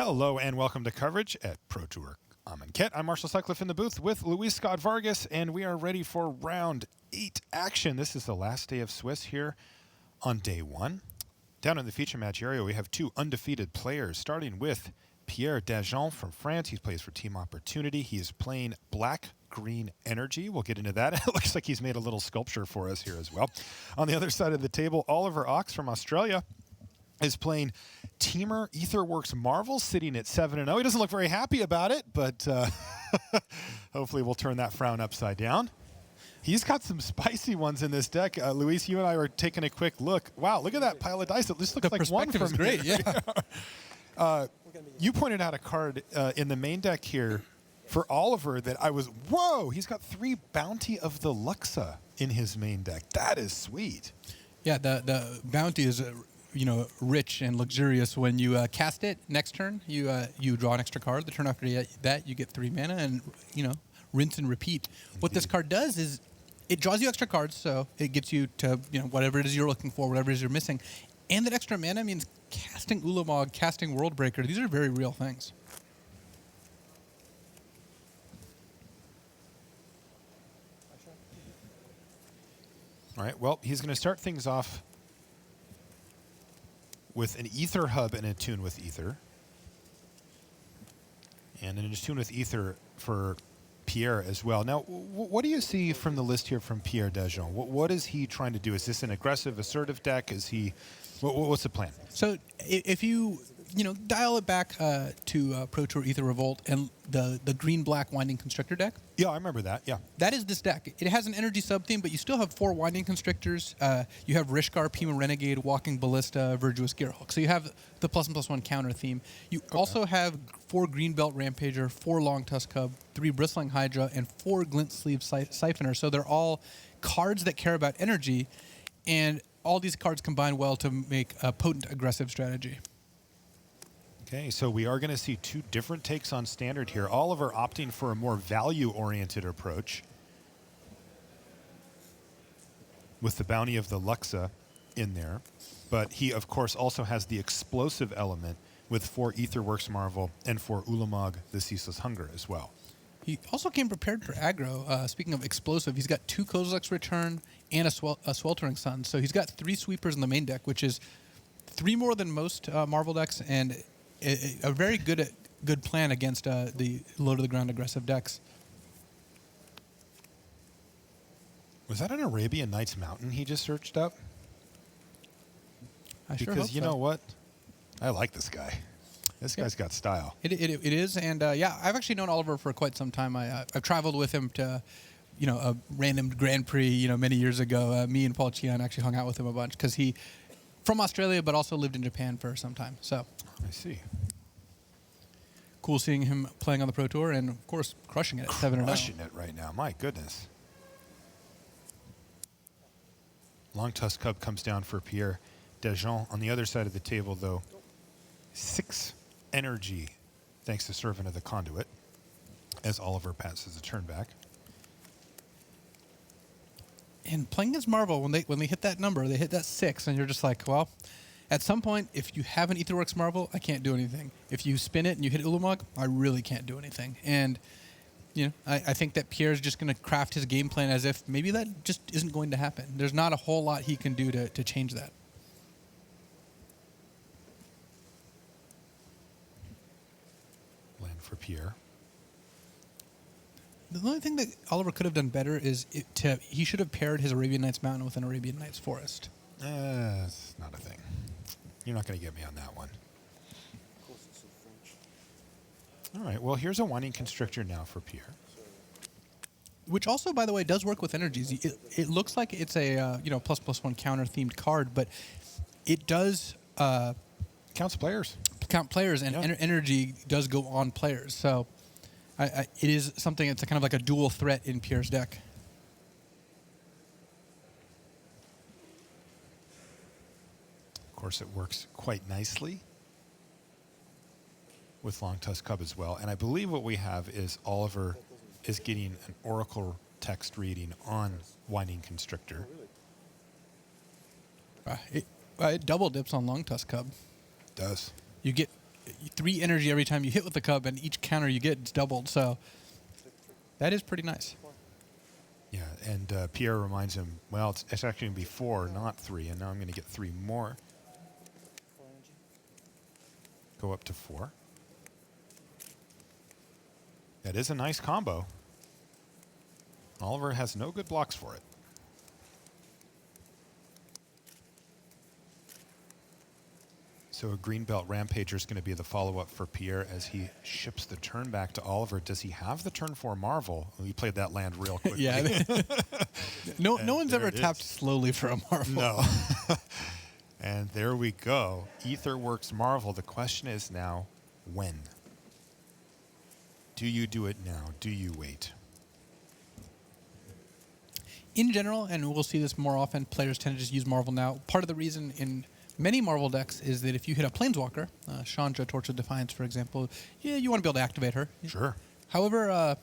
Hello and welcome to coverage at Pro Tour Amonkhet. I'm Marshall Sutcliffe in the booth with Luis Scott Vargas, and we are ready for round 8 action. This is the last day of Swiss here on day 1. Down in the feature match area, we have 2 undefeated players, starting with Pierre Dagen from France. He plays for Team Opportunity. He is playing black-green energy. We'll get into that. It looks like he's made a little sculpture for us here as well. On the other side of the table, Oliver Ox from Australia is playing Teamer Etherworks Marvel, sitting at 7-0. He doesn't look very happy about it, but hopefully we'll turn that frown upside down. He's got some spicy ones in this deck. Luis, you and I were taking a quick look. Wow, look at that pile of dice. It just looks like one from great, here. yeah. You pointed out a card in the main deck here for Oliver that I was, whoa, he's got 3 Bounty of the Luxa in his main deck. That is sweet. Yeah, the bounty is rich and luxurious. When you cast it next turn, you draw an extra card. The turn after that, you get 3 mana and rinse and repeat. Indeed. What this card does is it draws you extra cards, so it gets you to whatever it is you're looking for, whatever it is you're missing, and that extra mana means casting Ulamog, casting Worldbreaker. These are very real things. All right. Well, he's going to start things off with an Ether Hub and a Attune with Ether. And an Attune with Ether for Pierre as well. Now, what do you see from the list here from Pierre Dagen? What is he trying to do? Is this an aggressive, assertive deck? Is he... What's the plan? So if you dial it back to Pro Tour Ether Revolt and the green-black Winding Constrictor deck. Yeah, I remember that, yeah. That is this deck. It has an energy sub-theme, but you still have 4 Winding Constrictors. You have Rishkar, Pima Renegade, Walking Ballista, Virtuous Gearhulk. So you have the +1/+1 counter theme. You also have 4 Greenbelt Rampager, 4 Long Tusk Cub, 3 Bristling Hydra, and 4 Glint Sleeve Siphoner. So they're all cards that care about energy, and all these cards combine well to make a potent aggressive strategy. Okay, so we are going to see 2 different takes on Standard here. Oliver opting for a more value-oriented approach with the Bounty of the Luxa in there. But he, of course, also has the explosive element with 4 Etherworks Marvel and 4 Ulamog, the Ceaseless Hunger as well. He also came prepared for aggro. Speaking of explosive, he's got 2 Kozilek's Return and a Sweltering Sun. So he's got 3 sweepers in the main deck, which is 3 more than most Marvel decks, and a very good plan against the low-to-the-ground aggressive decks. Was that an Arabian Nights Mountain he just searched up? I sure hope Because you so. know what? I like this guy. This guy's got style. It is, and yeah, I've actually known Oliver for quite some time. I've traveled with him to, a random Grand Prix, many years ago. Me and Paul Chian actually hung out with him a bunch because he, from Australia, but also lived in Japan for some time. So I see. Cool seeing him playing on the Pro Tour and, of course, crushing it at 7-0. Crushing it right now. My goodness. Long Tusk Cub comes down for Pierre Dagen. On the other side of the table, though, 6 energy, thanks to Servant of the Conduit, as Oliver passes a turn back. And playing against Marvel, when they hit that number, they hit that 6, and you're just like, well, at some point, if you have an Etherworks Marvel, I can't do anything. If you spin it and you hit Ulamog, I really can't do anything. And I think that Pierre's just going to craft his game plan as if maybe that just isn't going to happen. There's not a whole lot he can do to change that. Land for Pierre. The only thing that Oliver could have done better is he should have paired his Arabian Nights Mountain with an Arabian Nights Forest. It's not a thing. You're not going to get me on that one. All right, well, here's a Winding Constrictor now for Pierre. Which also, by the way, does work with energies. It looks like it's a ++1 counter-themed card, but it does... Counts players. Count players, and energy does go on players. So it is something that's kind of like a dual threat in Pierre's deck. Of course, it works quite nicely with Long Tusk Cub as well. And I believe what we have is Oliver is getting an Oracle text reading on Winding Constrictor. It double dips on Long Tusk Cub. It does. You get 3 energy every time you hit with the cub, and each counter you get is doubled. So that is pretty nice. Yeah, and Pierre reminds him, well, it's actually going to be 4, not 3, and now I'm going to get 3 more. Go up to 4. That is a nice combo. Oliver has no good blocks for it. So a Greenbelt Rampager is going to be the follow-up for Pierre as he ships the turn back to Oliver. Does he have the turn 4 Marvel? We played that land real quickly. Yeah. no one's ever tapped slowly for a Marvel. No. And there we go. Aetherworks Marvel. The question is now, when? Do you do it now? Do you wait? In general, and we'll see this more often, players tend to just use Marvel now. Part of the reason in many Marvel decks is that if you hit a Planeswalker, Chandra, Torch of Defiance, for example, you want to be able to activate her. Sure. However,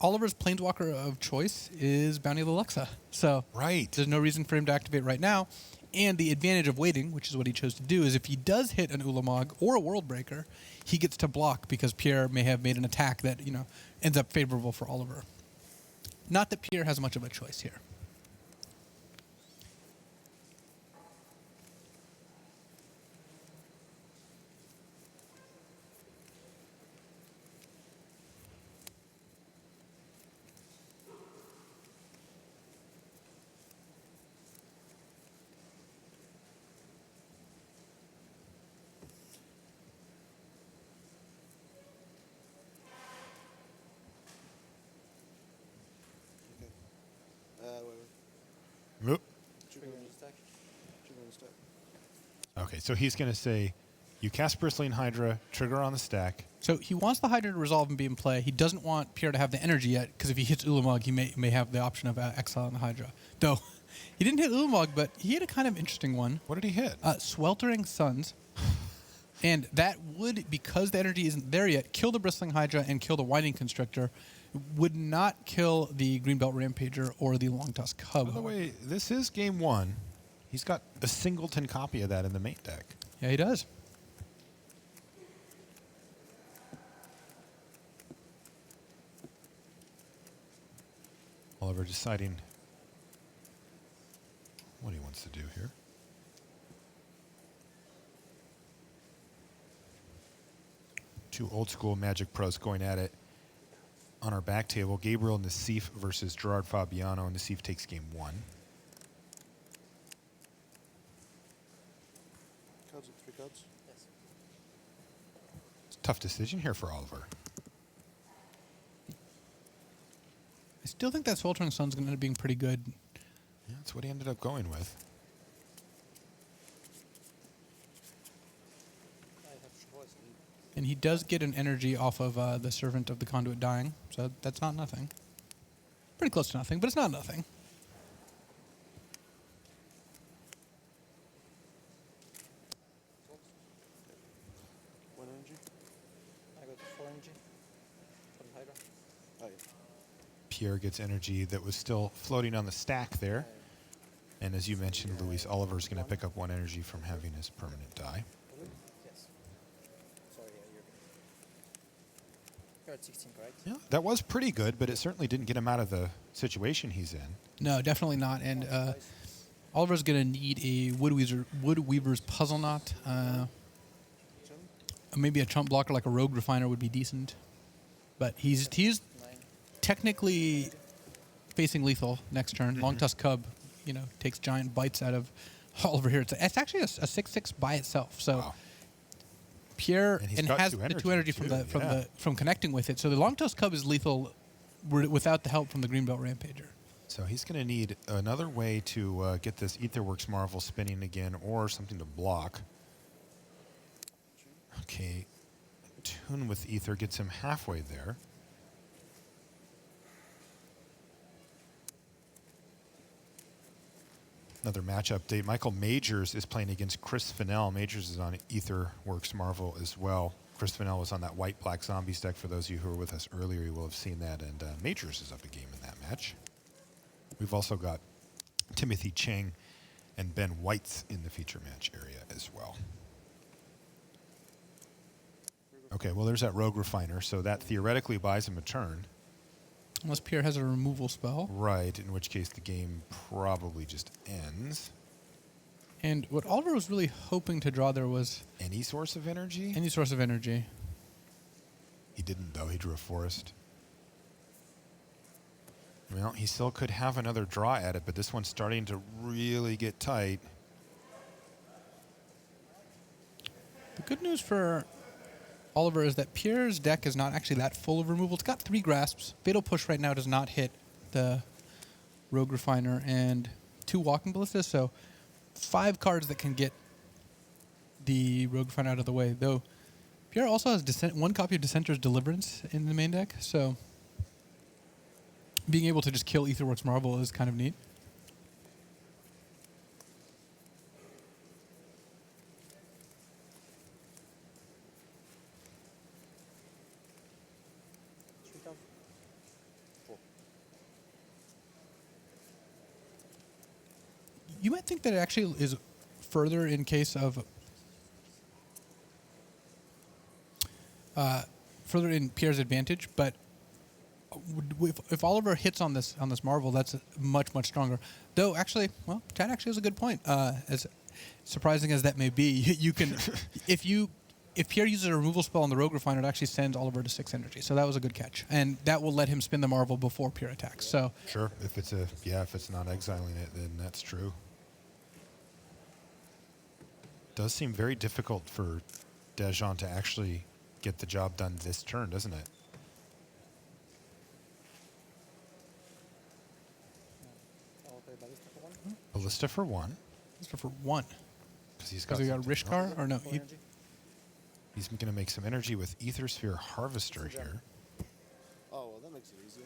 Oliver's Planeswalker of choice is Bounty of Alexa. So right. There's no reason for him to activate right now. And the advantage of waiting, which is what he chose to do, is if he does hit an Ulamog or a World Breaker, he gets to block because Pierre may have made an attack that ends up favorable for Oliver. Not that Pierre has much of a choice here. Oop. Okay, so he's going to say, you cast Bristling Hydra, trigger on the stack. So he wants the Hydra to resolve and be in play. He doesn't want Pierre to have the energy yet, because if he hits Ulamog, he may have the option of exiling the Hydra. Though, he didn't hit Ulamog, but he had a kind of interesting one. What did he hit? Sweltering Suns. And that would, because the energy isn't there yet, kill the Bristling Hydra and kill the Winding Constrictor. Would not kill the Greenbelt Rampager or the Longtusk Cub. By the way, this is game 1. He's got a singleton copy of that in the main deck. Yeah, he does. Oliver deciding what he wants to do here. Two old school Magic pros going at it. On our back table, Gabriel Nassif versus Gerard Fabiano. Nassif takes game 1. Cards at 3 cards? Yes. It's a tough decision here for Oliver. I still think that Sweltering Sun's going to end up being pretty good. Yeah, that's what he ended up going with. And he does get an energy off of the Servant of the Conduit dying, so that's not nothing. Pretty close to nothing, but it's not nothing. One energy? I got 4 energy from Hydra. Oh, yeah. Pierre gets energy that was still floating on the stack there. And as you mentioned, Luis, Oliver's going to pick up 1 energy from having his permanent die. Yes. Sorry, you're at 16, correct? Yeah, that was pretty good, but it certainly didn't get him out of the situation he's in. No, definitely not. And Oliver's going to need a Woodweaver's Puzzle Knot. Maybe a chump blocker like a Rogue Refiner would be decent. But he's 9. technically facing lethal next turn. Longtusk Cub, takes giant bites out of Oliver here. It's actually a 6/6 by itself. So Wow. Pierre And has two the 2 energy too, from connecting with it. So the Longtusk Cub is lethal without the help from the Greenbelt Rampager. So he's going to need another way to get this Aetherworks Marvel spinning again or something to block. Okay. Tune with Ether gets him halfway there. Another match update. Michael Majors is playing against Chris Fennell. Majors is on Aetherworks Marvel as well. Chris Fennell was on that white-black zombies deck. For those of you who were with us earlier, you will have seen that. And Majors is up a game in that match. We've also got Timothy Chang and Ben Whites in the feature match area as well. Okay, well, there's that Rogue Refiner, so that theoretically buys him a turn. Unless Pierre has a removal spell. Right, in which case the game probably just ends. And what Oliver was really hoping to draw there was Any source of energy? any source of energy. He didn't, though. He drew a forest. Well, he still could have another draw at it, but this one's starting to really get tight. The good news for Oliver is that Pierre's deck is not actually that full of removal. It's got 3 grasps. Fatal Push right now does not hit the Rogue Refiner and 2 Walking Ballistas, so 5 cards that can get the Rogue Refiner out of the way. Though Pierre also has 1 copy of Dissenter's Deliverance in the main deck, so being able to just kill Aetherworks Marvel is kind of neat. You might think that it actually is further in case of further in Pierre's advantage, but if Oliver hits on this Marvel, that's much stronger. Though actually, well, Chad actually has a good point. As surprising as that may be, you can if Pierre uses a removal spell on the Rogue Refiner, it actually sends Oliver to 6 energy. So that was a good catch, and that will let him spin the Marvel before Pierre attacks. So sure, if it's not exiling it, then that's true. Does seem very difficult for Dagen to actually get the job done this turn, doesn't it? I'll play Ballista for 1. Ballista for 1. just for 1. Because he's Because got we got something else. Rishkar, or no? Full energy. He's going to make some energy with Aethersphere Harvester here. Oh, well, that makes it easier.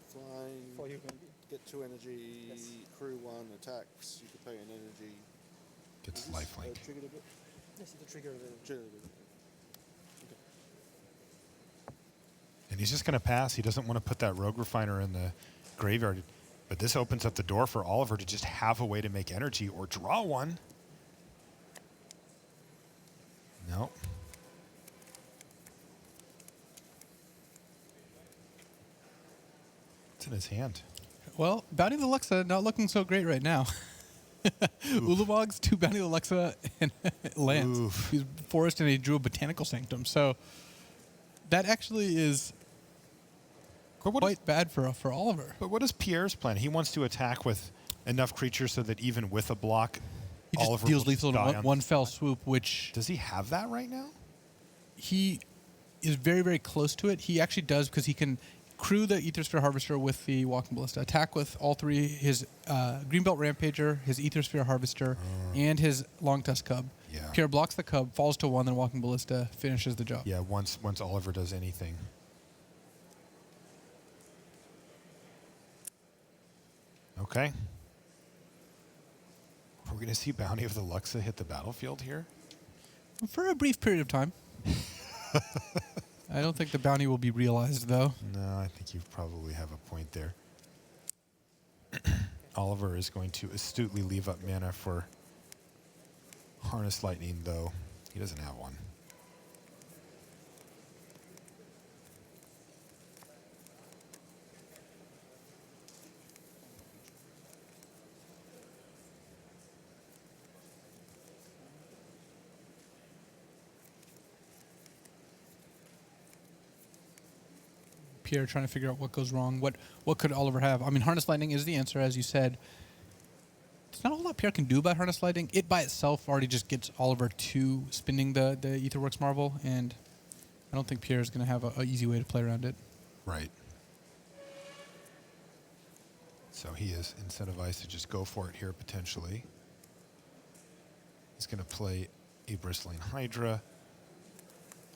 Flying, For you, maybe. get 2 energy, Yes. crew 1, attacks, you could pay an energy. Gets Is this, lifelink. triggered a bit? Yes, to trigger the. Triggered a bit. And he's just going to pass. He doesn't want to put that Rogue Refiner in the graveyard. But this opens up the door for Oliver to just have a way to make energy or draw one. No. It's in his hand. Well, Bounty of the Luxa not looking so great right now. Ulamog's 2 Bounty of the Luxa and lands. Oof. He's forest and he drew a Botanical Sanctum. So that actually is But what, quite bad for Oliver. but what is Pierre's plan? He wants to attack with enough creatures so that even with a block, He just Oliver deals will lethal in die on- one fell swoop, which Does he have that right now? he is very, very close to it. He actually does because he can crew the Aethersphere Harvester with the Walking Ballista, attack with all 3, his Greenbelt Rampager, his Aethersphere Harvester, and his Long Tusk Cub. Yeah. Pierre blocks the Cub, falls to 1, then Walking Ballista finishes the job. Yeah, once Oliver does anything. Okay. Are we going to see Bounty of the Luxa hit the battlefield here? For a brief period of time. I don't think the bounty will be realized, though. No, I think you probably have a point there. Oliver is going to astutely leave up mana for Harness Lightning, though he doesn't have one. Pierre trying to figure out what goes wrong. What could Oliver have? I mean, Harness Lightning is the answer, as you said. There's not a whole lot Pierre can do about Harness Lightning. It by itself already just gets Oliver to spinning the Aetherworks Marvel, and I don't think Pierre is going to have an easy way to play around it. Right. So he is incentivized to just go for it here, potentially. He's going to play a Bristling Hydra.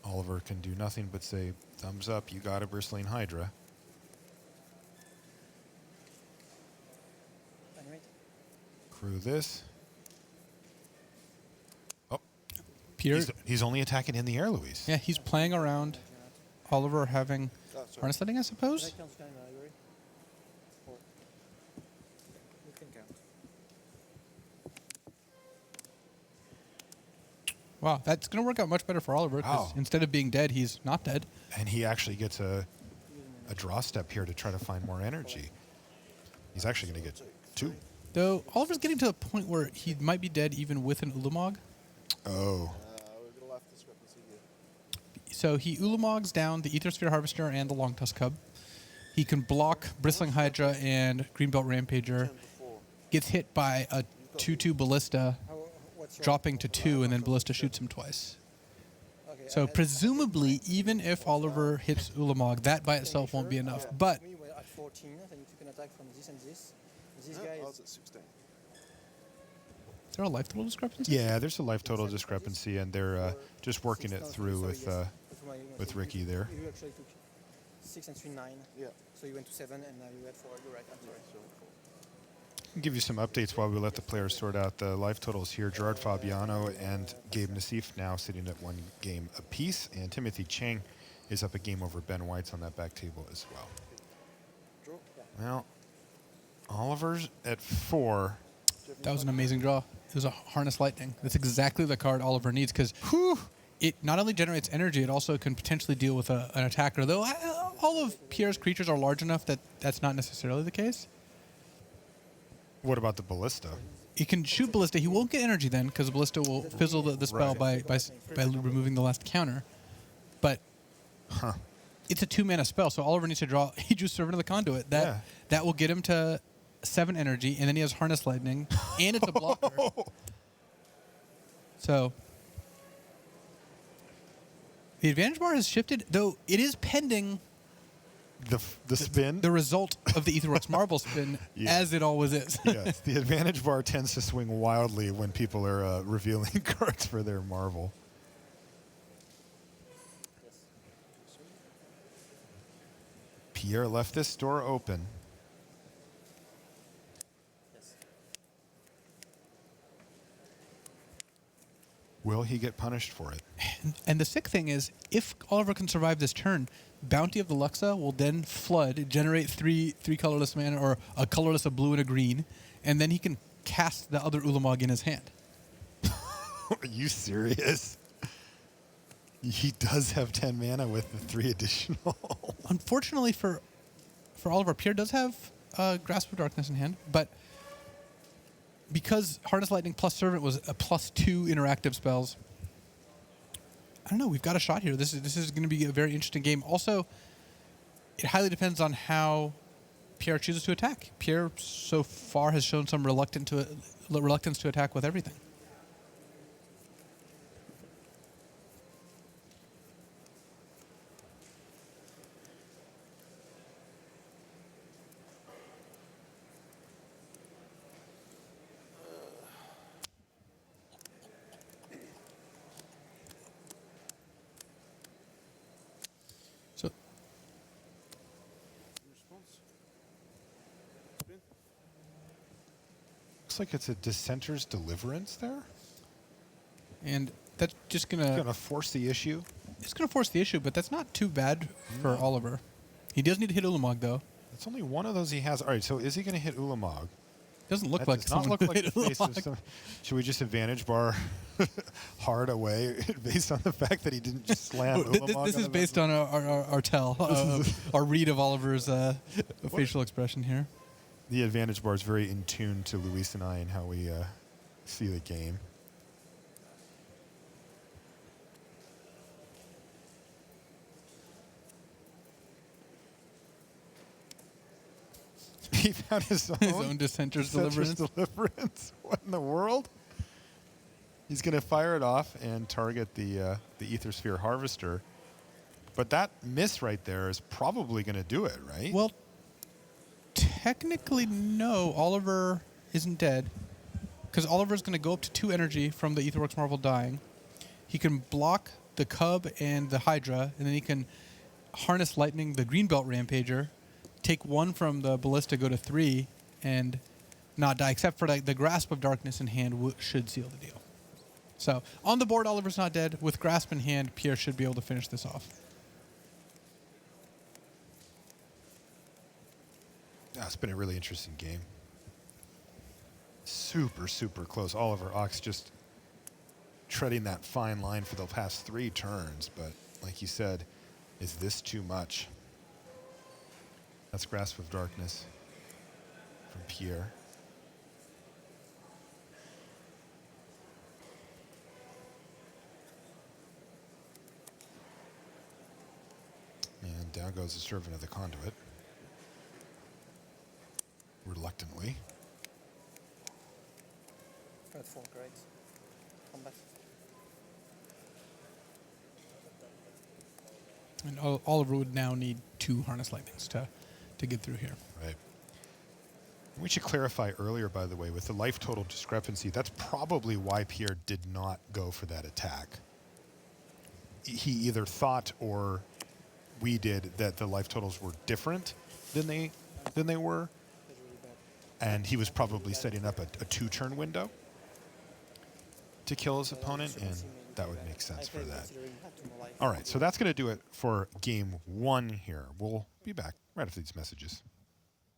Oliver can do nothing but say, thumbs up, you got a Bristling Hydra. Animate. Crew this. Oh, Pierre, he's only attacking in the air, Luis. yeah, he's playing around Oliver having Oh, sorry. Harness Lightning, I suppose. That counts kind of library. Or it can count. Wow, that's going to work out much better for Oliver because Wow. instead of being dead, he's not dead. And he actually gets a draw step here to try to find more energy. He's actually going to get 2. Though Oliver's getting to the point where he might be dead even with an Ulamog. Oh. We're gonna left discrepancy here. So he Ulamogs down the Ether Sphere Harvester and the Long Tusk Cub. He can block Bristling Hydra and Greenbelt Rampager. 10 before. Gets hit by a 2/2 Ballista, What's your dropping to 2, and then Ballista shoots him twice. Okay, So presumably, even if Oliver hits Ulamog, that by itself won't be enough. But we were at 14, then you took an attack from this and this. This guy I is was at 16. is there a life total discrepancy? Yeah, there's a life total discrepancy, and they're just working it through with Ricky there. You actually took 6 and 3, 9. Yeah. So you went to 7, and now you had 4. You're right. I'm sorry. I'll give you some updates while we let the players sort out the life totals here. Gerard Fabiano and Gabe Nassif now sitting at 1 game apiece, and Timothy Chang is up a game over Ben White's on that back table as well. Draw. Well, Oliver's at 4. That was an amazing draw. It was a Harness Lightning. That's exactly the card Oliver needs because it not only generates energy, it also can potentially deal with an attacker. Though all of Pierre's creatures are large enough that that's not necessarily the case. What about the Ballista? He can shoot Ballista. He won't get energy then because Ballista will fizzle the spell Right. by removing the last counter. But it's a 2-mana spell, so Oliver needs to draw. He drew Servant of the Conduit. That will get him to 7 energy, and then he has Harness Lightning, and it's a blocker. So the advantage bar has shifted, though it is pending The spin? the result of the Aetherworks Marble spin, Yeah. as it always is. Yes, the advantage bar tends to swing wildly when people are revealing cards for their marvel. Pierre left this door open. Will he get punished for it? And the sick thing is, if Oliver can survive this turn, Bounty of the Luxa will then flood, generate three colorless mana, or a colorless, a blue, and a green, and then he can cast the other Ulamog in his hand. Are you serious? He does have 10 mana with the 3 additional. Unfortunately for Oliver, Pierre does have Grasp of Darkness in hand, but because Harness Lightning plus Servant was a +2 interactive spells, I don't know. We've got a shot here. This is going to be a very interesting game. Also, it highly depends on how Pierre chooses to attack. Pierre so far has shown some reluctance to attack with everything. So Response. Spin. Looks like it's a Dissenter's Deliverance there. and that's just gonna Gonna force the issue. it's gonna force the issue, but that's not too bad for Oliver. He does need to hit Ulamog though. It's only one of those he has. All right, so is he going to hit Ulamog? Doesn't look That like does not someone look who like hit the face of Ulamog. some. Should we just advantage bar hard away based on the fact that he didn't just slam Ulamog? This is based on our tell, our read of Oliver's facial expression here. The advantage bar is very in tune to Luis and I and how we see the game. He found his own Dissenter's Dissenter's Deliverance. Deliverance. What in the world? He's going to fire it off and target the Ether Sphere Harvester. But that miss right there is probably going to do it, right? Well, technically, no. Oliver isn't dead. Because Oliver's going to go up to 2 energy from the Aetherworks Marvel dying. He can block the Cub and the Hydra, and then he can Harness Lightning the Greenbelt Rampager, take 1 from the Ballista, go to 3, and not die, except for the Grasp of Darkness in hand should seal the deal. So, on the board, Oliver's not dead. With Grasp in hand, Pierre should be able to finish this off. Yeah, it's been a really interesting game. Super, super close. Oliver Ox just treading that fine line for the past 3 turns, but like you said, is this too much? That's Grasp of Darkness from Pierre. And down goes the Servant of the Conduit. Reluctantly. Red 4, great. Combat. And Oliver would now need 2 Harness Lightnings to get through here. Right. We should clarify earlier, by the way, with the life total discrepancy, that's probably why Pierre did not go for that attack. He either thought or we did that the life totals were different than they were, That's really bad. and he was probably setting up a 2-turn window to kill his opponent, and that would make sense for that. All right, so that's going to do it for game 1 here. We'll be back right after these messages.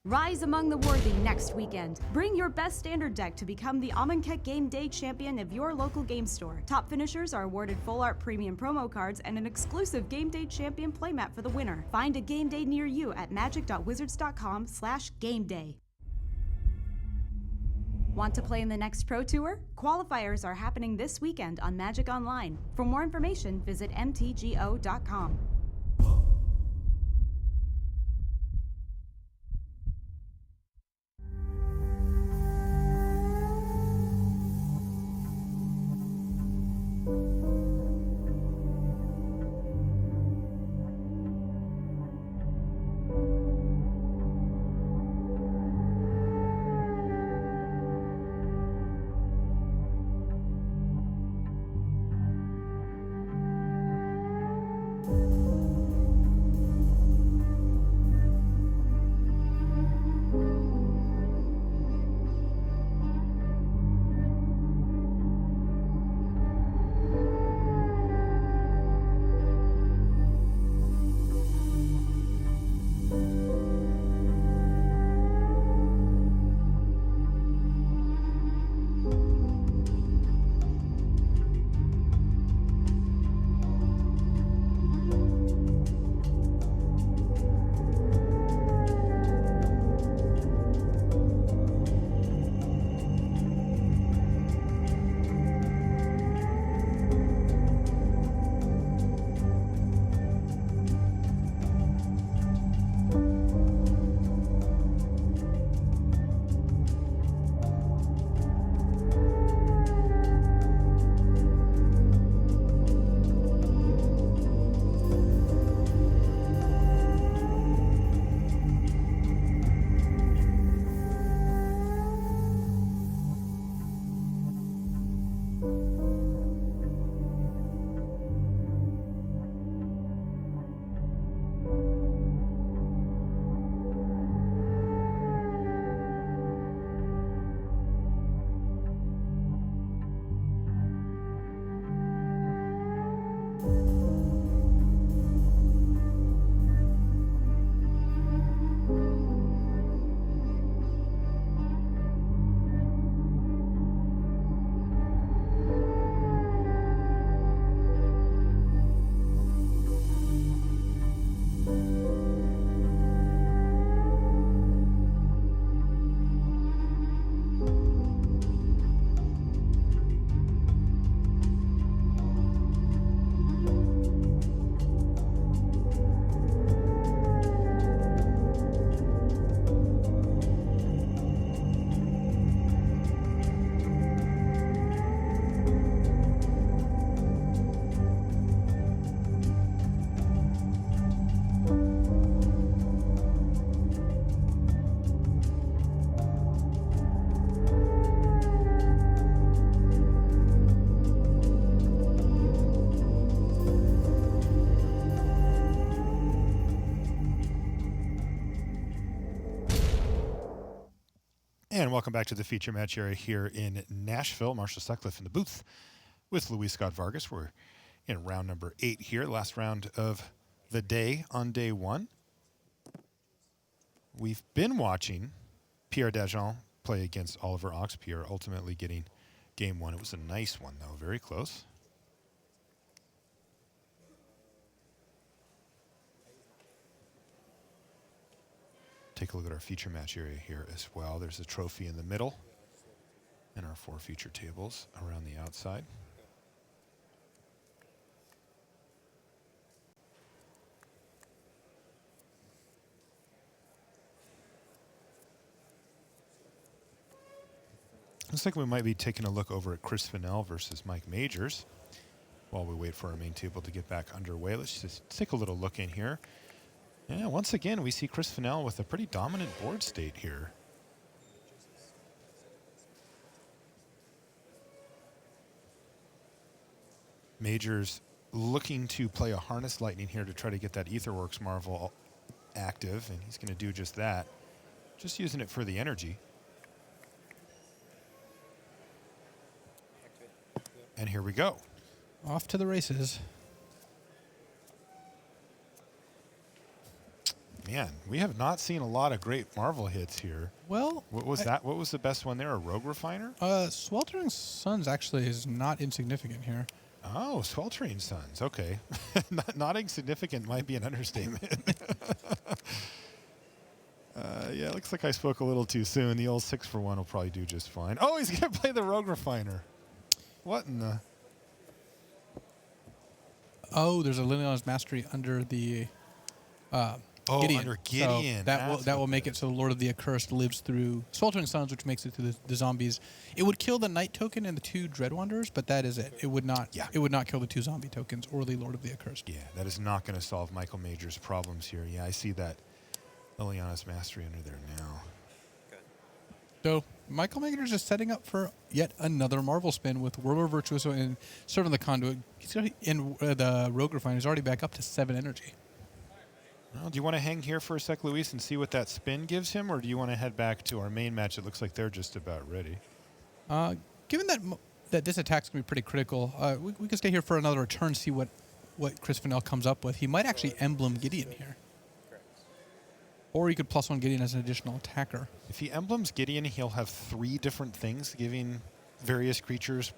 Rise among the worthy next weekend. Bring your best standard deck to become the Amonkhet Game Day champion of your local game store. Top finishers are awarded full art premium promo cards and an exclusive Game Day champion playmat for the winner. Find a game day near you at magic.wizards.com/gameday. Want to play in the next Pro Tour? Qualifiers are happening this weekend on Magic Online. For more information, visit mtgo.com. And welcome back to the feature match area here in Nashville. Marshall Sutcliffe in the booth with Luis Scott Vargas. We're in round number 8 here, last round of the day on day 1. We've been watching Pierre Dagen play against Oliver Ox. Pierre ultimately getting Game 1. It was a nice one, though. Very close. Take a look at our feature match area here as well. There's a trophy in the middle and our 4 feature tables around the outside. Looks like we might be taking a look over at Chris Fennell versus Mike Majors while we wait for our main table to get back underway. Let's just take a little look in here. Yeah, once again, we see Chris Fennell with a pretty dominant board state here. Majors looking to play a Harness Lightning here to try to get that Aetherworks Marvel active, and he's going to do just that. Just using it for the energy. And here we go. Off to the races. Man, we have not seen a lot of great Marvel hits here. Well, What was that? What was the best one there? A Rogue Refiner? Sweltering Suns actually is not insignificant here. Oh, Sweltering Suns. Okay. not insignificant might be an understatement. Yeah, looks like I spoke a little too soon. The old 6-for-1 will probably do just fine. Oh, he's going to play the Rogue Refiner. What in the... Oh, there's a Liliana's Mastery under the Gideon. Under Gideon. So that will make it so the Lord of the Accursed lives through Sweltering Suns, which makes it to the zombies. It would kill the Knight token and the 2 Dread Wanderers, but that is it. It would not. Yeah. It would not kill the 2 zombie tokens or the Lord of the Accursed. Yeah, that is not going to solve Michael Major's problems here. Yeah, I see that Liliana's Mastery under there now. So Michael Majors is setting up for yet another Marvel spin with Whirler Virtuoso and Servant of the Conduit. He's already in the Rogue Refiner is already back up to 7 energy. Well, do you want to hang here for a sec, Luis, and see what that spin gives him, or do you want to head back to our main match? It looks like they're just about ready. Given that this attack's going to be pretty critical, we can stay here for another return, see what Chris Fennell comes up with. He might actually emblem Gideon here. Or he could +1 Gideon as an additional attacker. If he emblems Gideon, he'll have 3 different things, giving various creatures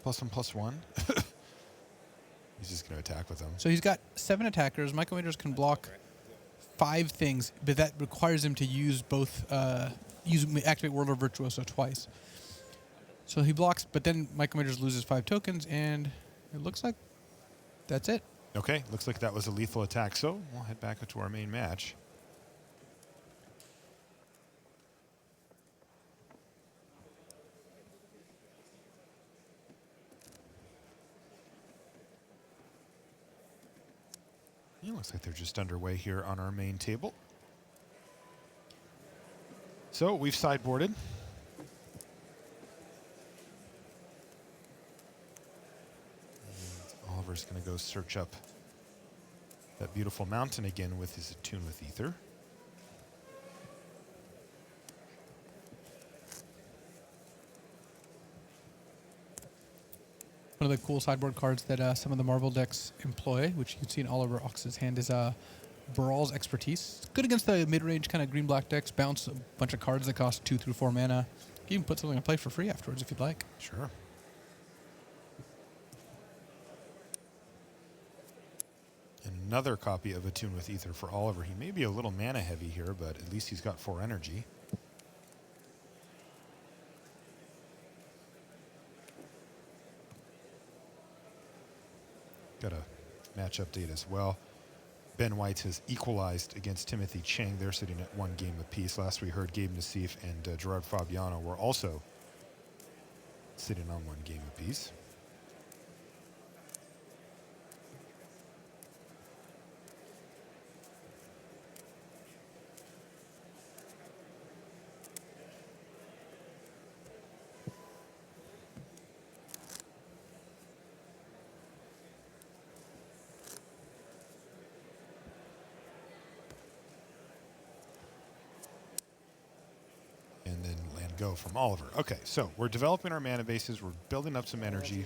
+1/+1. He's just going to attack with them. So he's got 7 attackers. Michael Majors can block 5 things, but that requires him to use both, activate Whirler Virtuoso twice. So he blocks, but then Michael Majors loses 5 tokens, and it looks like that's it. Okay, looks like that was a lethal attack, so we'll head back to our main match. Yeah, looks like they're just underway here on our main table. So we've sideboarded. Oliver's going to go search up that beautiful mountain again with his Attune with Ether. One of the cool sideboard cards that some of the Marvel decks employ, which you can see in Oliver Ox's hand, is Brawl's Expertise. It's good against the mid-range kind of green-black decks. Bounce a bunch of cards that cost 2 through 4 mana. You can even put something in play for free afterwards if you'd like. Sure. And another copy of Attune with Ether for Oliver. He may be a little mana heavy here, but at least he's got 4 energy. Got a match update as well. Ben White has equalized against Timothy Chang. They're sitting at 1 game apiece. Last we heard, Gabe Nassif and Gerard Fabiano were also sitting on 1 game apiece. And then land go from Oliver. Okay, so we're developing our mana bases. We're building up some energy.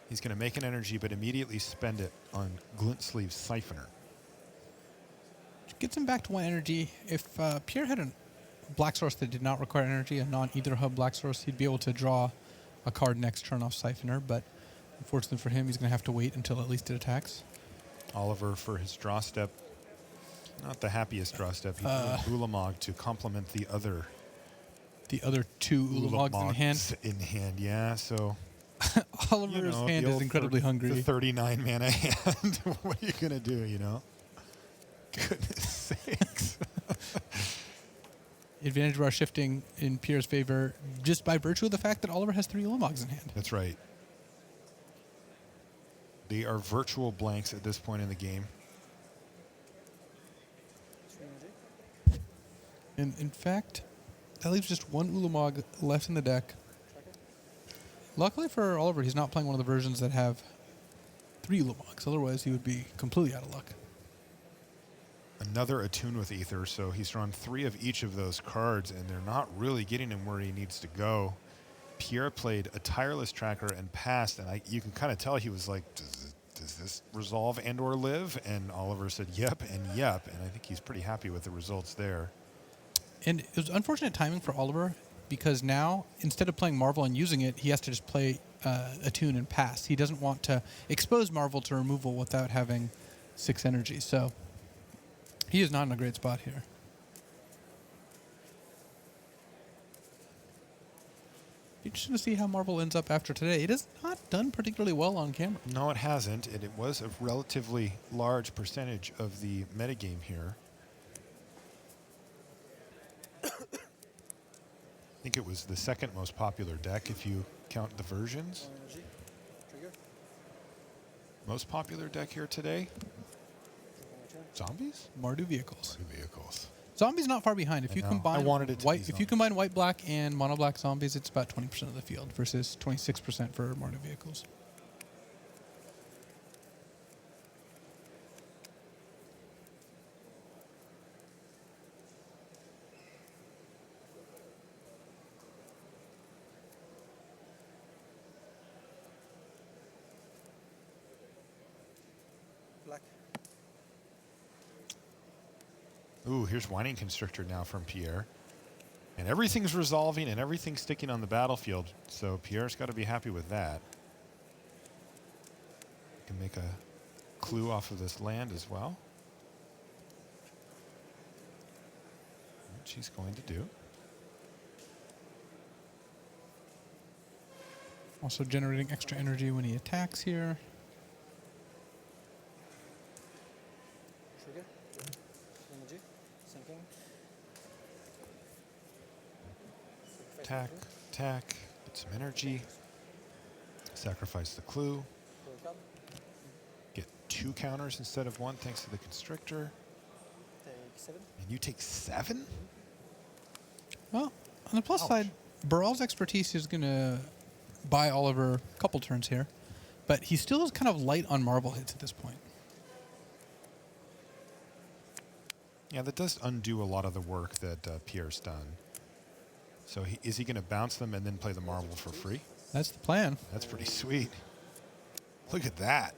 He's going to make an energy, but immediately spend it on Glint Sleeve Siphoner. Gets him back to 1 energy. If Pierre had black source that did not require energy, a non-either hub black source, he'd be able to draw a card next turn off Siphoner, but unfortunately for him, he's going to have to wait until at least it attacks. Oliver for his draw step. Not the happiest draw step. He drew Ulamog to complement the other two Ulamogs in hand. In hand, yeah. So Oliver's hand is incredibly hungry. The 39 mana hand. What are you gonna do? You know. Goodness sakes. Advantage bar shifting in Pierre's favor just by virtue of the fact that Oliver has 3 Ulamogs in hand. That's right. They are virtual blanks at this point in the game. And in fact, that leaves just 1 Ulamog left in the deck. Luckily for Oliver, he's not playing one of the versions that have 3 Ulamogs. Otherwise, he would be completely out of luck. Another Attune with Ether, so he's drawn 3 of each of those cards, and they're not really getting him where he needs to go. Pierre played a Tireless Tracker and passed, and you can kind of tell he was like, does this resolve and or live? And Oliver said yep and yep, and I think he's pretty happy with the results there. And it was unfortunate timing for Oliver, because now, instead of playing Marvel and using it, he has to just play Attune and pass. He doesn't want to expose Marvel to removal without having 6 energy, so he is not in a great spot here. Interesting to see how Marvel ends up after today. It has not done particularly well on camera. No, it hasn't, and it was a relatively large percentage of the metagame here. I think it was the second most popular deck if you count the versions. Energy. Trigger. Most popular deck here today? Zombies? Mardu vehicles. Two vehicles. Zombies not far behind. If I you know. combine I wanted it to white, be if you combine white black and mono black zombies, it's about 20% of the field versus 26% for Mardu vehicles. Black. Ooh, here's Whining Constrictor now from Pierre. And everything's resolving and everything's sticking on the battlefield. So Pierre's got to be happy with that. Can make a clue off of this land as well. Which he's going to do. Also generating extra energy when he attacks here. Trigger. Energy. Sinking. Attack, attack, get some energy. Sacrifice the clue. Pro Tour. Get 2 counters instead of 1 thanks to the Constrictor. Take 7. And you take 7? Well, on the plus side, Baral's expertise is going to buy Oliver a couple turns here, but he still is kind of light on Marvel hits at this point. Yeah, that does undo a lot of the work that Pierre's done. So is he going to bounce them and then play the Marvel for free? That's the plan. That's pretty sweet. Look at that.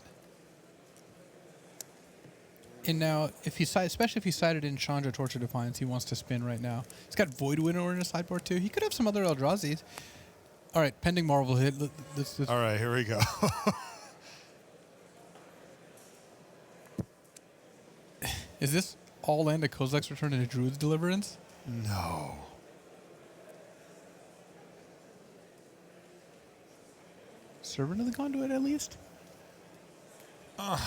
And now, especially if he sided in Chandra Torture Defiance, he wants to spin right now. He's got Void Winnower in his sideboard too. He could have some other Eldrazi's. All right, pending Marvel hit. All right, here we go. Is this all land a Kozilek's Return and a Druid's Deliverance? No. Servant of the Conduit, at least? All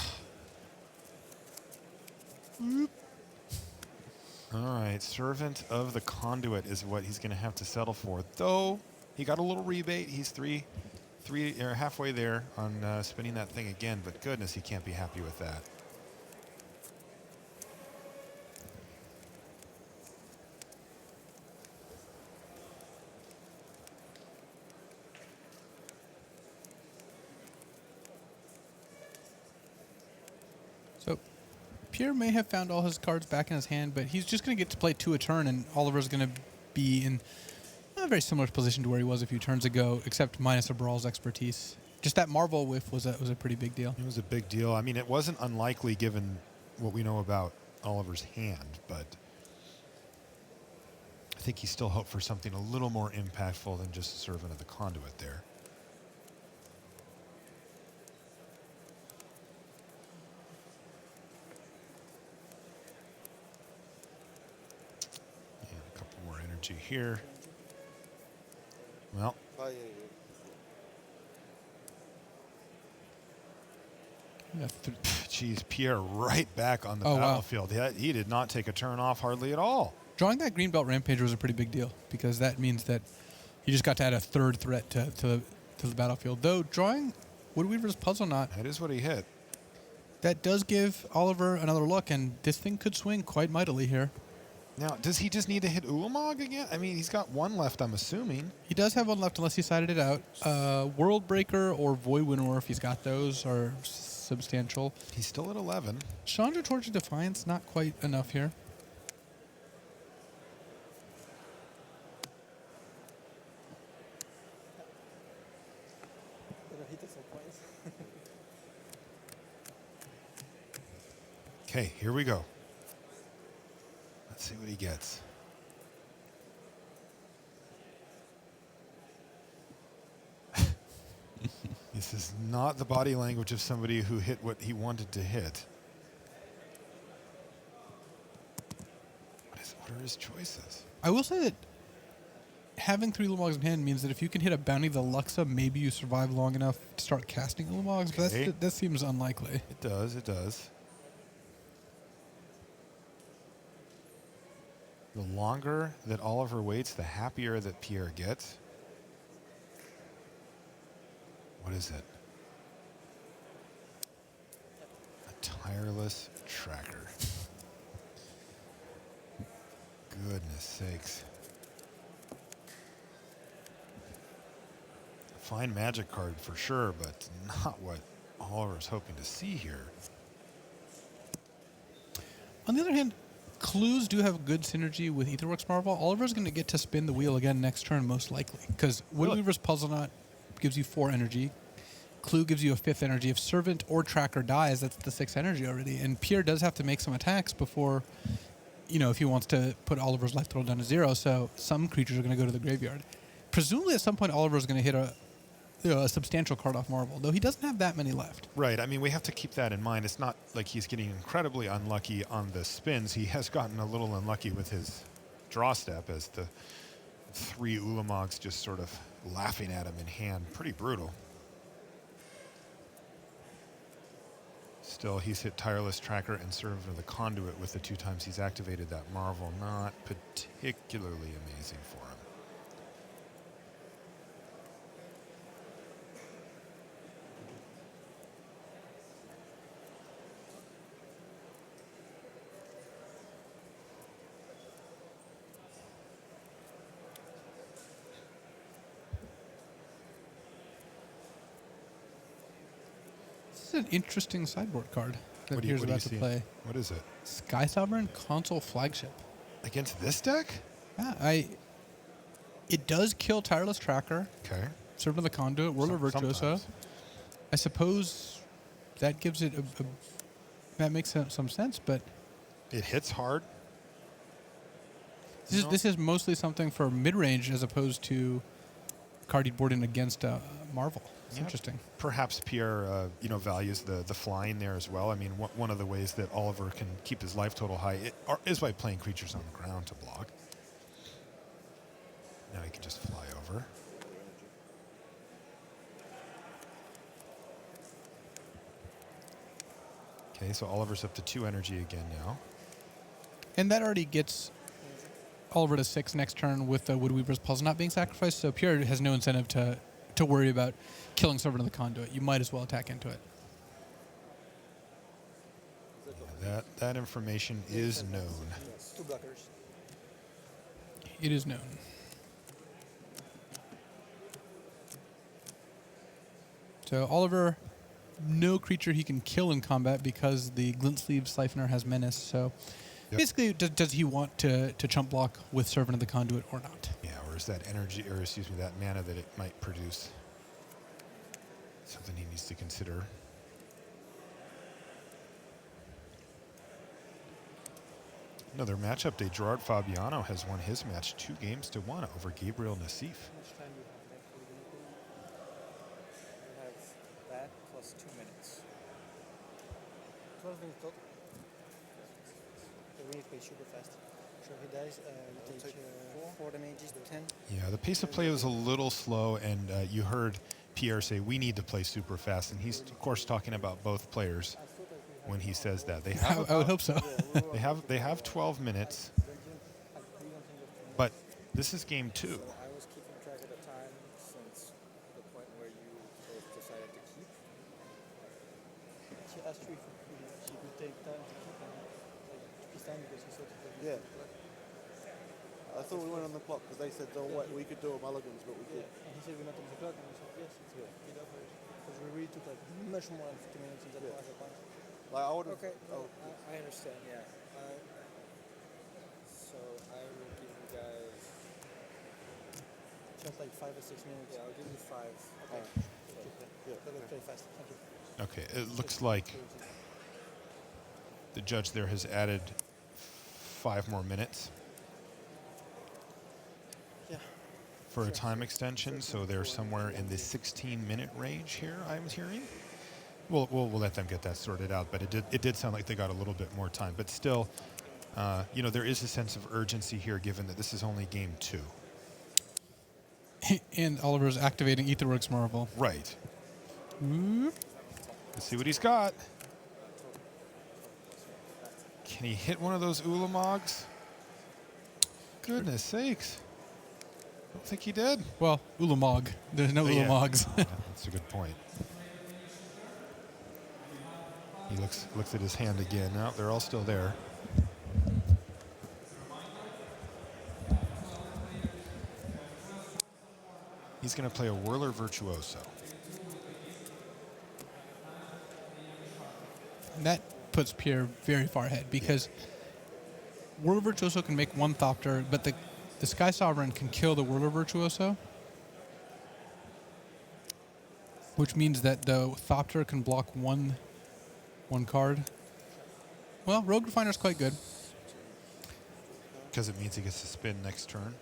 right, Servant of the Conduit is what he's going to have to settle for. Though he got a little rebate. He's halfway there on spinning that thing again. But goodness, he can't be happy with that. So Pierre may have found all his cards back in his hand, but he's just going to get to play 2 a turn, and Oliver's going to be in a very similar position to where he was a few turns ago, except minus a Brawl's expertise. Just that Marvel whiff was a pretty big deal. It was a big deal. I mean, it wasn't unlikely given what we know about Oliver's hand, but think he still hoped for something a little more impactful than just Servant of the Conduit there. And a couple more energy here. Well, Oh, yeah. Yeah, geez, Pierre right back on the Oh, wow. battlefield. He did not take a turn off hardly at all. drawing that green belt Rampager was a pretty big deal because that means that you just got to add a third threat to the battlefield. Though drawing Woodweaver's Puzzle Knot, That is what he hit. that does give Oliver another look, and this thing could swing quite mightily here. Now, does he just need to hit Ulamog again? I mean, he's got one left, I'm assuming. He does have one left unless he sided it out. World Breaker or Void Winnower, if he's got those, are substantial. He's still at 11. Chandra Torch of Defiance, not quite enough here. Pero hit some points. Okay, here we go. Let's see what he gets. This is not the body language of somebody who hit what he wanted to hit. What are his choices? I will say that having 3 Ulamogs in hand means that if you can hit a Bounty the Luxa, maybe you survive long enough to start casting Ulamogs, but Okay. that seems unlikely. It does, it does. The longer that Oliver waits, the happier that Pierre gets. What is it? A tireless tracker. Goodness sakes. Fine magic card for sure, but not what Oliver's hoping to see here. On the other hand, Clues do have good synergy with Aetherworks Marvel. Oliver's going to get to spin the wheel again next turn, most likely, because Woodweaver's Puzzle Knot gives you 4 energy. Clue gives you a 5th energy. If Servant or Tracker dies, that's the 6 energy already. And Pierre does have to make some attacks before, if he wants to put Oliver's life total down to 0. So some creatures are going to go to the graveyard. Presumably, at some point, Oliver's going to hit a substantial card off Marvel, though he doesn't have that many left. Right. I mean, we have to keep that in mind. It's not like he's getting incredibly unlucky on the spins. He has gotten a little unlucky with his draw step as the 3 Ulamogs just sort of laughing at him in hand. Pretty brutal. Still, he's hit Tireless Tracker and Servant of the Conduit with the 2 times he's activated that Marvel. Not particularly amazing for him. This is an interesting sideboard card that What do Pierre's you about to see? play. What is it? Sky Sovereign Console Flagship. Against this deck? Yeah, it does kill Tireless Tracker, Okay. Servant of the Conduit, Whirler Virtuoso. Sometimes. I suppose that gives it that makes some sense, but It hits hard. this is mostly something for mid-range as opposed to card you'd board in against Marvel. It's Yeah. interesting. Perhaps Pierre, values the flying there as well. I mean, one of the ways that Oliver can keep his life total high is by playing creatures on the ground to block. Now he can just fly over. Okay, so Oliver's up to 2 energy again now. And that already gets Oliver to 6 next turn with the Woodweaver's Puzzle not being sacrificed, so Pierre has no incentive to worry about killing Servant of the Conduit. You might as well attack into it. Yeah, that information is known. Yes, 2 blockers. It is known. So Oliver, no creature he can kill in combat because the Glint Sleeve Siphoner has Menace. So Yep. basically, does he want to chump block with Servant of the Conduit or not? Yeah, or is that energy, or excuse me, that mana that it might produce something he needs to consider? Another match update. Gerard Fabiano has won his match 2-1 over Gabriel Nassif. How much time do you have left for the game? You have that plus 2 minutes. 12 minutes total. So we need to play super fast. So he dies, you take 4 damages, 10. Yeah, the pace of play was a little slow, and you heard Pierre say, we need to play super fast. And he's, of course, talking about both players when he says that. They have I would hope so. they have 12 minutes, but this is game 2. So I was keeping track of the time since the point where you both decided to keep. She asked you if she could take time to keep and like, his time because he thought it was yeah. I thought we went on the clock because they said, oh, wait, we could do it mulligans, but we could. And he said we're not on the clock, and we said yes, it's good. Because we really took like much more than 50 minutes in that last point. Like, I would have. Okay, no, I understand, yeah. So I will give you guys Just like 5 or 6 minutes. Yeah, I'll give you 5. Okay. Yeah. Let me play fast. Thank you. Okay, it looks like the judge there has added 5 more minutes Yeah. for a time extension, so they're somewhere in the 16-minute range here, I'm hearing. We'll let them get that sorted out, but it did sound like they got a little bit more time. But still, you know, there is a sense of urgency here, given that this is only game 2. And Oliver's activating Etherworks Marvel. Right. Whoop. Let's see what he's got. Can he hit one of those Ulamogs? Goodness sakes. I don't think he did. Well, Ulamog. There's no Yeah. Ulamogs. Yeah, that's a good point. He looks at his hand again. No, they're all still there. He's going to play a Whirler Virtuoso. And that puts Pierre very far ahead because Whirler Virtuoso can make 1 Thopter, but the Sky Sovereign can kill the Whirler Virtuoso, which means that the Thopter can block one card. Well, Rogue Refiner's quite good. Because it means he gets to spin next turn.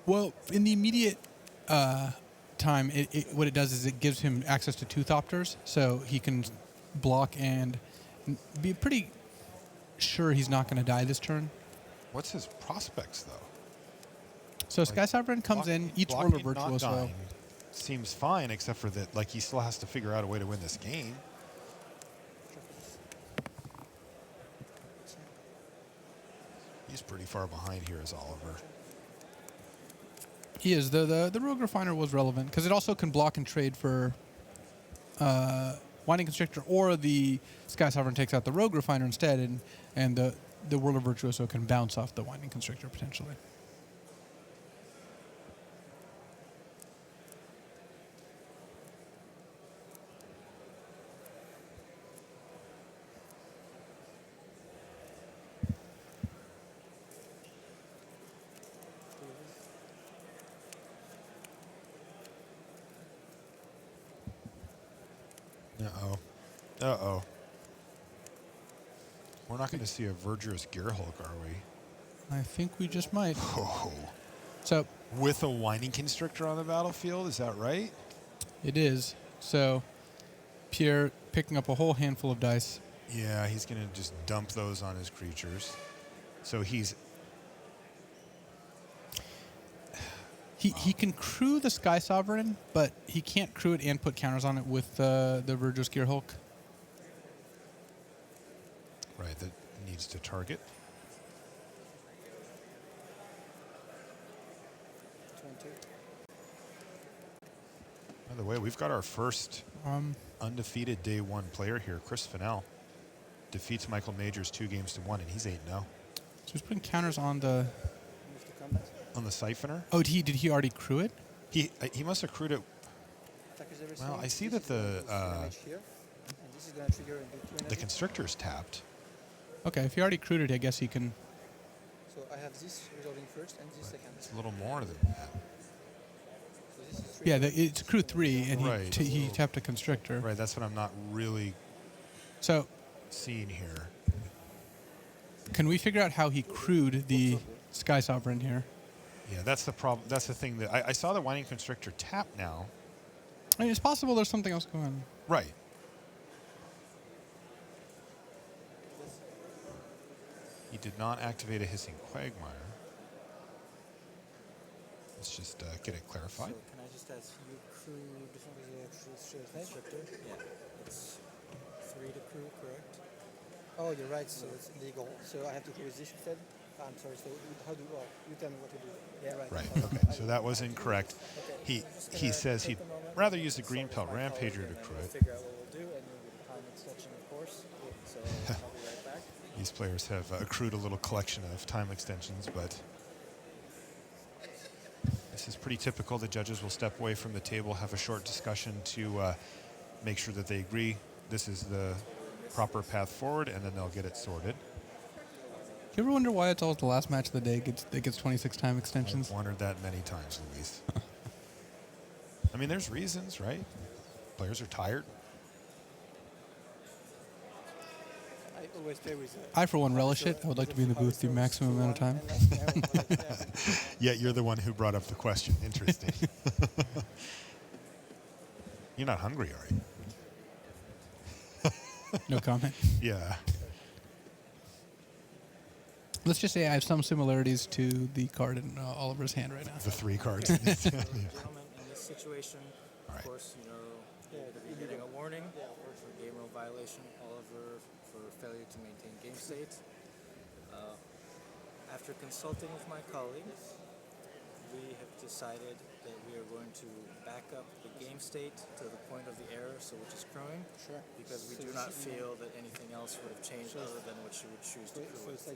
Well, in the immediate time, what it does is it gives him access to 2 Thopters, so he can block and be pretty sure he's not going to die this turn. What's his prospects, though? So Sky Sovereign comes in, eats Whirler Blocking, not Virtuoso. dying seems fine, except for that, like, he still has to figure out a way to win this game. He's pretty far behind here as Oliver. He is. The Rogue Refiner was relevant because it also can block and trade for Winding Constrictor, or the Sky Sovereign takes out the Rogue Refiner instead, and the Whirler Virtuoso can bounce off the Winding Constrictor potentially. Uh-oh. Uh-oh. We're not going to see a Verdurous Gearhulk, are we? I think we just might. Oh. So With a Winding Constrictor on the battlefield, is that right? it is. So Pierre picking up a whole handful of dice. Yeah, he's going to just dump those on his creatures. So he's... He can crew the Sky Sovereign, but he can't crew it and put counters on it with the Verdurous Gearhulk. Right, that needs to target. 20. By the way, we've got our first undefeated day 1 player here, Chris Fennell. Defeats Michael Majors 2-1, and he's 8-0. So he's putting counters on the... Move to combat. On the Siphoner. Oh, did he already crew it? He must have crewed it. Attackers every Well, swing. I see This that is gonna the do damage here, and this is going to trigger and do 2 energy. Constrictor's tapped. Okay, if he already crewed it, I guess he can... So I have this resolving first and this second. It's a little more than that. So this is 3. Yeah, it's crew 3, and Right. he tapped a Constrictor. Right, that's what I'm not really So seeing here. Can we figure out how he crewed the Sky Sovereign here? Yeah, that's the problem. That's the thing that I saw the Winding Constrictor tap now. I mean, it's possible there's something else going on. Right. He did not activate a Hissing Quagmire. Let's just get it clarified. So can I just ask you crewed Constrictor? Yeah. It's 3 to crew, correct? Oh, you're right. So it's legal. So I have to do this instead. I'm sorry. So how do you tell me what to do? Yeah, right. Right. Okay. Okay. So that was incorrect. He says he'd rather use the Green Pelt Rampager to crew it. Figure out what we'll do, and you'll get time extension, of course. So I'll be right back. These players have accrued a little collection of time extensions, but this is pretty typical. The judges will step away from the table, have a short discussion to make sure that they agree this is the proper path forward, and then they'll get it sorted. Do you ever wonder why it's always the last match of the day that gets 26 time extensions? I've wondered that many times, Luis. I mean, there's reasons, right? Players are tired. I always play with. I, for one, relish it. I would like to be in the booth the maximum amount of time. Yet you're the one who brought up the question. Interesting. You're not hungry, are you? No comment. Yeah. Let's just say I have some similarities to the card in Oliver's hand right now. The 3 cards. Gentlemen, in this situation, All right. of course, you know, you're getting a warning for game rule violation, Oliver for failure to maintain game state. After consulting with my colleagues, we have decided that we are going to back up the game state to the point of the error, so which is crewing. Sure. Because we do not feel that anything else would have changed other than what you would choose to crew with.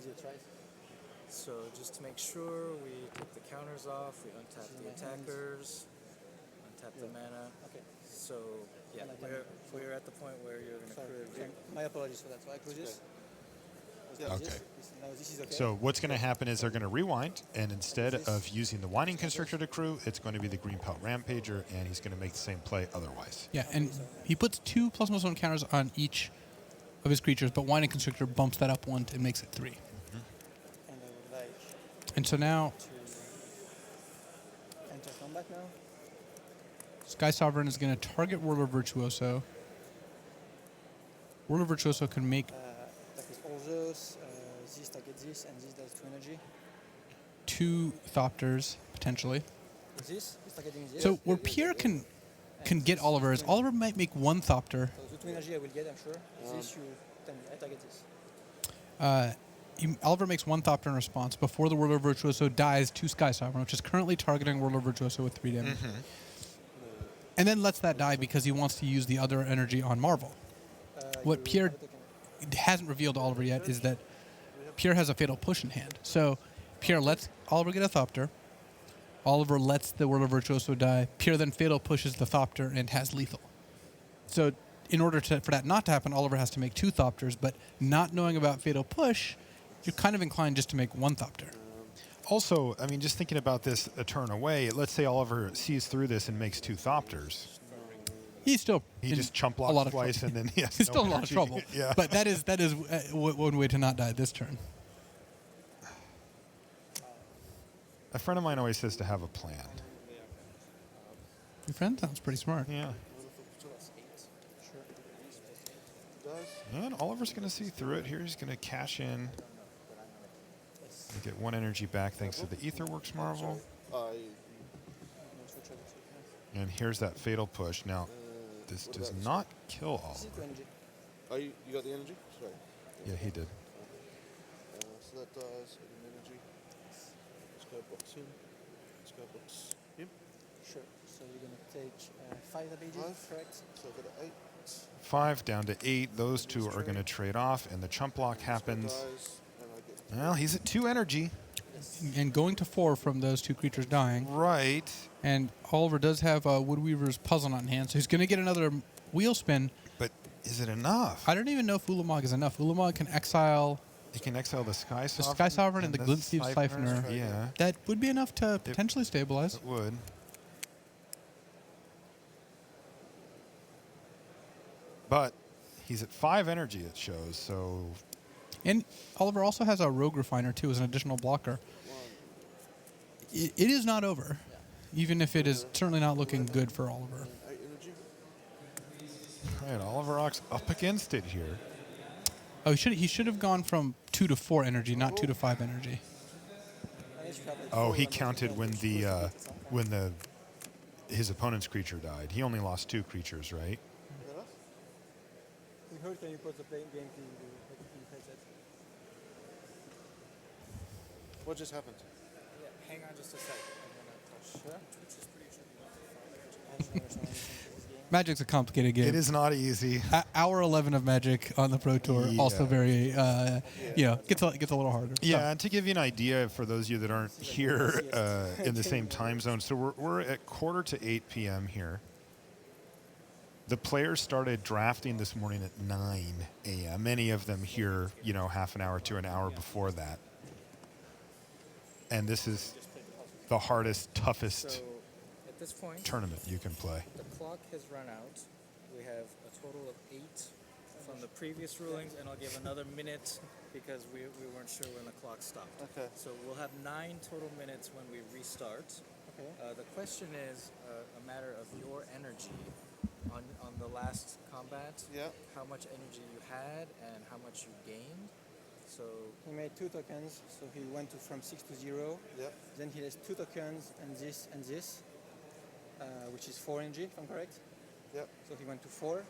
So just to make sure, we take the counters off, we untap the attackers, untap the mana. Okay. So yeah, we're at the point where you're going to crew a game. My apologies for that. So I crew this. Okay. Now this is okay. So what's going to happen is they're going to rewind, and instead of using the Winding Constrictor to crew, it's going to be the Green Pelt Rampager, and he's going to make the same play otherwise. Yeah, and he puts 2 +1 counters on each of his creatures, but Winding Constrictor bumps that up 1 and makes it 3. And I would like And so now to enter combat now. Sky Sovereign is going to target Whirler Virtuoso. Whirler Virtuoso can make Attack with all those. This target this, and this does 2 energy. 2 Thopters, potentially. This is targeting this. So where Pierre can get Oliver is Oliver might make 1 Thopter. So the 2 energy I will get, I'm sure. This you tell me. I target this. Oliver makes 1 Thopter in response before the Whirler Virtuoso dies to Sky Sovereign, which is currently targeting Whirler Virtuoso with 3 damage. And then lets that die because he wants to use the other energy on Marvel. What Pierre hasn't revealed to Oliver yet is that Pierre has a Fatal Push in hand. So Pierre lets Oliver get a Thopter. Oliver lets the Whirler Virtuoso die. Pierre then Fatal Pushes the Thopter and has lethal. So in order for that not to happen, Oliver has to make 2 Thopters, but not knowing about Fatal Push, you're kind of inclined just to make 1 Thopter. Also, I mean, just thinking about this a turn away, let's say Oliver sees through this and makes 2 Thopters. He's still He in just chump a blocks lot of twice, trouble. and then he has He's no still in a lot of energy. trouble. Yeah. But that is one way to not die this turn. A friend of mine always says to have a plan. Your friend sounds pretty smart. Yeah. And Oliver's going to see through it here. He's going to cash in. And get 1 energy back thanks to the Aetherworks Marvel. And here's that Fatal Push. Now, this does not kill Oliver. Oh, you got the energy? Sorry. Yeah, he did. So that does energy. Sky box him. Sky box him. Sure. So you're going to take 5 damages, correct? So I've got 8. 5 down to 8. Those 2 are going to trade off, and the chump block happens. Well, he's at 2 energy. And going to 4 from those 2 creatures dying. Right. And Oliver does have Woodweaver's Puzzle Knot in hand, so he's going to get another wheel spin. But is it enough? I don't even know if Ulamog is enough. Ulamog can exile He can exile the Sky Sovereign. the Sky Sovereign and the this Glintsteve Siphoner. Yeah, That would be enough to potentially stabilize. it would. But he's at 5 energy, it shows, so And Oliver also has a Rogue Refiner, too, as an additional blocker. It is not over, even if it is certainly not looking good for Oliver. 8 energy. All right, Oliver Ox up against it here. Oh, he should have gone from 2 to 4 energy, not 2 to 5 energy. Oh, he counted when his opponent's creature died. He only lost 2 creatures, right? We heard, can you put the game to headset? What just happened? Yeah, hang on just a sec. I'm gonna touch. Sure. Twitch is pretty tricky. I don't understand anything to this game. Magic's a complicated game. It is not easy. Hour 11 of Magic on the Pro Tour, also very, gets a little harder. Yeah, and to give you an idea for those of you that aren't here in the same time zone, so we're at 7:45 p.m. here. The players started drafting this morning at 9 a.m. Many of them here, half an hour to an hour before that. And this is the hardest, toughest So at this point, tournament you can play. the clock has run out. We have a total of 8 from the previous rulings, and I'll give another minute because we weren't sure when the clock stopped. Okay. So we'll have 9 total minutes when we restart. Okay. The question is a matter of your energy on the last combat. Yeah. How much energy you had and how much you gained. So He made 2 tokens, so he went from 6 to 0. Yeah. Then he has 2 tokens and this, which is 4 energy, if I'm correct. Yeah. So he went to 4.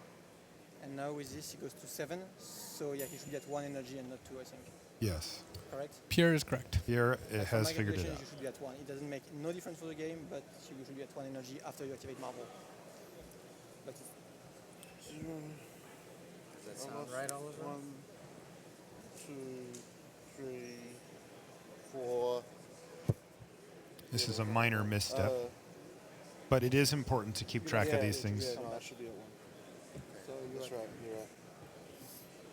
And now with this, he goes to 7. So yeah, he should get 1 energy and not 2, I think. Yes. Correct? Pierre is correct. Pierre From has my figured it calculations, out. You should be at 1. It doesn't make no difference for the game, but you should be at 1 energy after you activate Marvel. But does that sound Almost right, Oliver? 1, 2, 3, 4. This is a minor misstep, but it is important to keep track of these things. Yeah, no, I should be at 1. so you're That's right. You're right.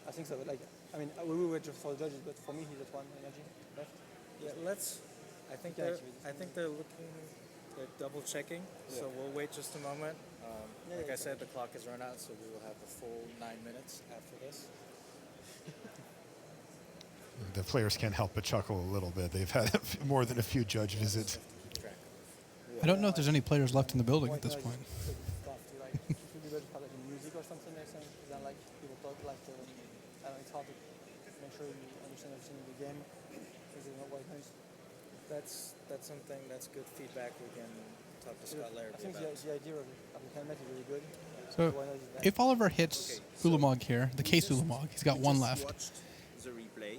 I think so. Like, I mean, we will wait just for the judges, but for me, he's at 1 energy left. Yeah, let's. I think Yeah, they're looking. They're double checking. So Yeah. we'll wait just a moment. Yeah, Like yeah, I said, the clock has run out, so we will have the full 9 minutes after this. The players can't help but chuckle a little bit. They've had more than a few judge visits. Correct. I don't know if there's any players left in the building at this Like, point. Stuff to like, it would be better to have like music or something like that. Then like people talk like, I don't know, it's hard to make sure you understand everything in the game because there's no white noise. That's something. That's good feedback. We can talk to Scott I Larrabee think about. the idea of the helmet is really good. So White noise is bad. if Oliver hits Ulamog here, the case Ulamog, he's got 1 left. Watched the replay.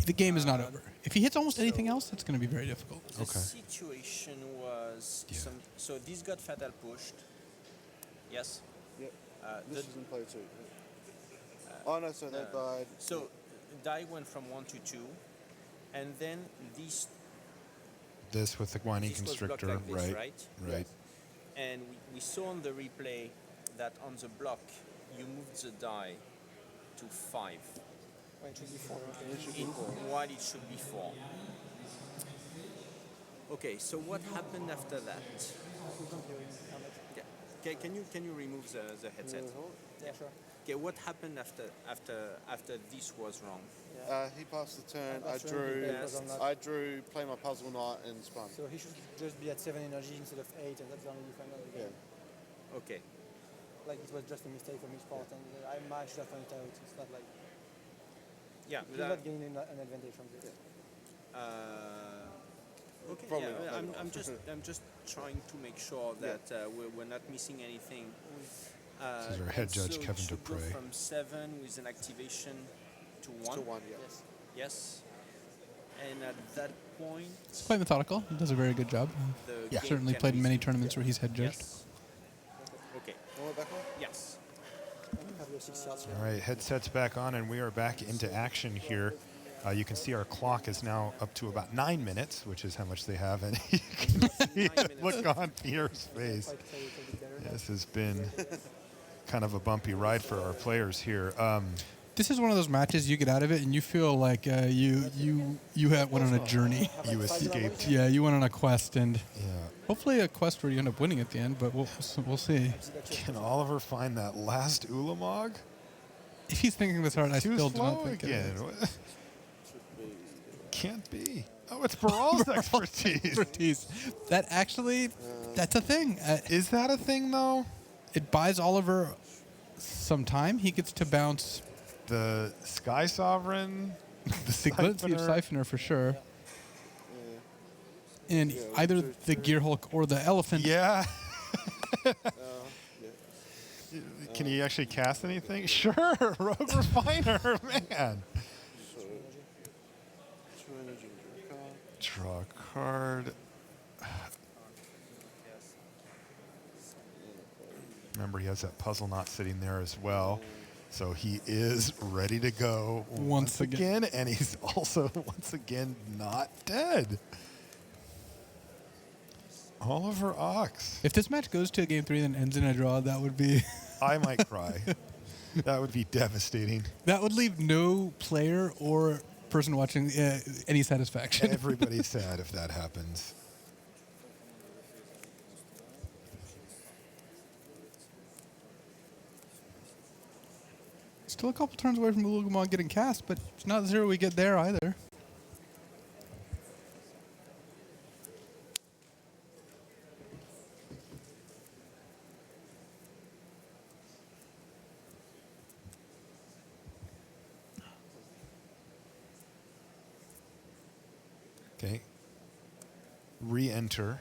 The game is not over. If he hits almost anything else, it's going to be very difficult. The Okay. situation was so this got fatal pushed. Yes. Yep. The- This is in play 2. Oh no, so they died. So die went from 1 to 2, and then This with the whining this was blocked constrictor, like this, right? right? Right. And we saw on the replay that on the block you moved the die to 5, Well, it should be 4. while it should be 4. Okay, so what happened after that? Yeah. Can you remove the headset? Yeah, sure. Okay, what happened after this was wrong? He passed the turn. I That's when drew. the bed was on that. I drew. Play my puzzle knight and spun. So he should just be at 7 energy instead of 8, and that's the only difference of the game. Okay. Like it was just a mistake from his part, and I should have pointed out. It's not like Yeah. he's not gaining an advantage from this. Okay. Probably Yeah, not, I'm just trying to make sure that we're not missing anything. This is our head and judge, so Kevin it should go Dupre. from 7 with an activation to 1. To 1, yeah. Yes. Yes. And at that point, It's quite methodical. He does a very good job. the Yeah. game Certainly can played in many resume. tournaments where he's head judged. Yes. Okay. One more back one? Yes. Have your 6 yards here. All right, headsets back on, and we are back into action here. You can see our clock is now up to about 9 minutes, which is how much they have, and you can see a look on Pierre's face. Try to play it a bit better. This has been kind of a bumpy ride for our players here. This is one of those matches you get out of it and you feel like you went on a journey. You escaped. Yeah, you went on a quest, and Yeah. hopefully a quest where you end up winning at the end. But we'll see. Can Oliver find that last Ulamog? If he's thinking this hard, I Too still do not slow think it again. is. Should be. Can't be. Oh, it's Baral's expertise. Expertise. That actually, that's a thing. Is that a thing, though? It buys Oliver some time. He gets to bounce The Sky Sovereign, the Glint Sleeve Siphoner for sure. Yeah. And either the Gearhulk or the Elephant. Yeah. Yeah. Can he actually cast anything? Sure, Rogue Refiner, man. So, 2 energy, Draw a card. Remember, he has that puzzle knot sitting there as well. So he is ready to go Once again. and he's also, once again, not dead. Oliver Ox. If this match goes to game 3 and ends in a draw, that would be I might cry. That would be devastating. that would leave no player or person watching any satisfaction. Everybody's sad if that happens. Still a couple turns away from Ulugumon getting cast, but it's not 0 we get there either. Okay. Re-enter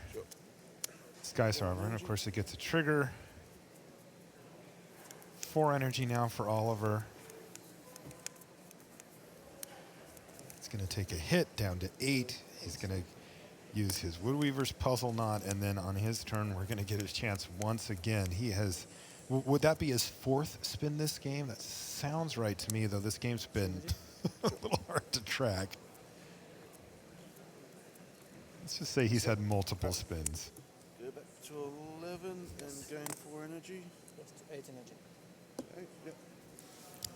Sky Sovereign. Of course, it gets a trigger. 4 energy now for Oliver. It's going to take a hit down to 8. He's going to use his Woodweaver's Puzzle Knot, and then on his turn, we're going to get his chance once again. He has... would that be his 4th spin this game? That sounds right to me, though this game's been a little hard to track. Let's just say he's had multiple spins. Go back to 11 and gain 4 energy. Yes, to 8 energy. 8, yep.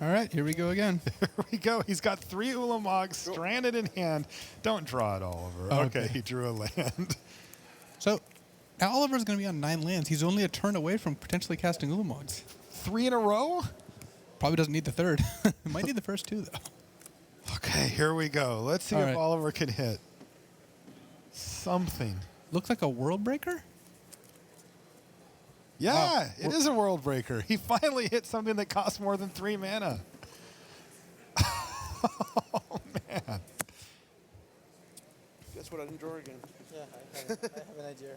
All right, here we go again. Here we go. He's got 3 Ulamogs stranded in hand. Don't draw it, Oliver. Okay, Okay. he drew a land. So Oliver's going to be on 9 lands. He's only a turn away from potentially casting Ulamogs. 3 in a row? Probably doesn't need the 3rd. Might need the first 2, though. Okay, here we go. Let's see All if right. Oliver can hit something. Looks like a World Breaker? Yeah, Wow. it is a world breaker. He finally hit something that costs more than 3 mana. Oh, man. Guess what? I didn't draw again. Yeah, I have an idea.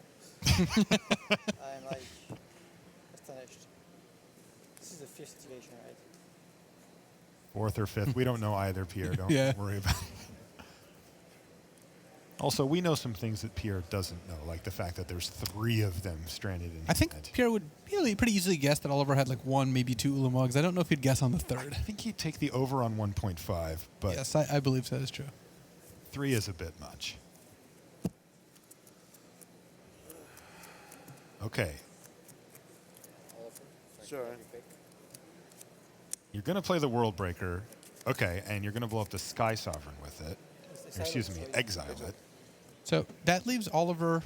I'm like astonished. This is the 5th activation, right? 4th or 5th. We don't know either, Pierre. Don't Yeah. worry about it. Also, we know some things that Pierre doesn't know, like the fact that there's 3 of them stranded in I think hand. Pierre would pretty easily guess that Oliver had like 1, maybe 2 Ulamogs. I don't know if he'd guess on the 3rd. I think he'd take the over on 1.5, but Yes, I believe that is true. 3 is a bit much. Okay, Sorry. you're going to play the World Breaker. Okay, and you're going to blow up the Sky Sovereign with it. It's Excuse me, silent, exile it. So that leaves Oliver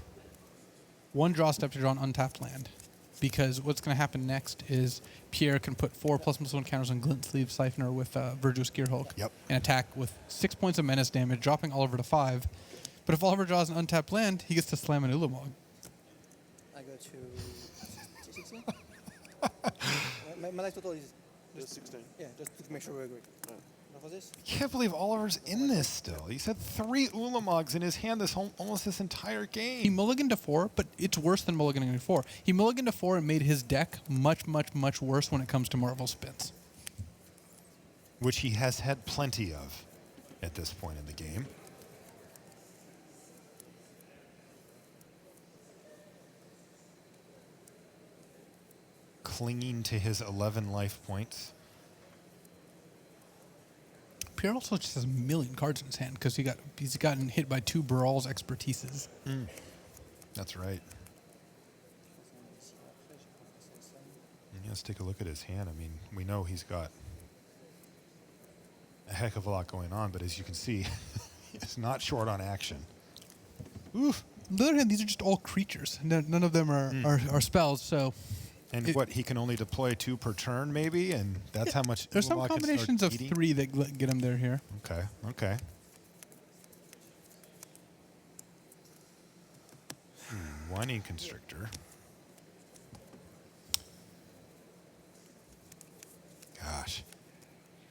1 draw step to draw an untapped land. Because what's going to happen next is Pierre can put 4+/+1 counters on Glint Sleeve Siphoner with Virtuous Gearhulk Yep. and attack with 6 points of menace damage, dropping Oliver to 5. But if Oliver draws an untapped land, he gets to slam an Ulamog. I go to 16. My life total is Just 16. yeah, just to make sure we agree. Yeah. Enough of this? I can't believe Oliver's in this still. He's had 3 Ulamogs in his hand almost this entire game. He mulliganed to 4, but it's worse than mulliganing to 4. He mulliganed to 4 and made his deck much, much, much worse when it comes to Marvel spins. Which he has had plenty of at this point in the game. Clinging to his 11 life points. Pierre also just has a million cards in his hand because he's gotten hit by 2 Baral's expertises. That's right. Yeah, let's take a look at his hand. I mean, we know he's got a heck of a lot going on, but as you can see, he's not short on action. Oof. On the other hand, these are just all creatures. None of them are spells, so And what, he can only deploy 2 per turn, maybe, and that's how much. There's some Ulamog can start combinations of eating? 3 that get him here. Okay, okay. Winding Constrictor. Gosh.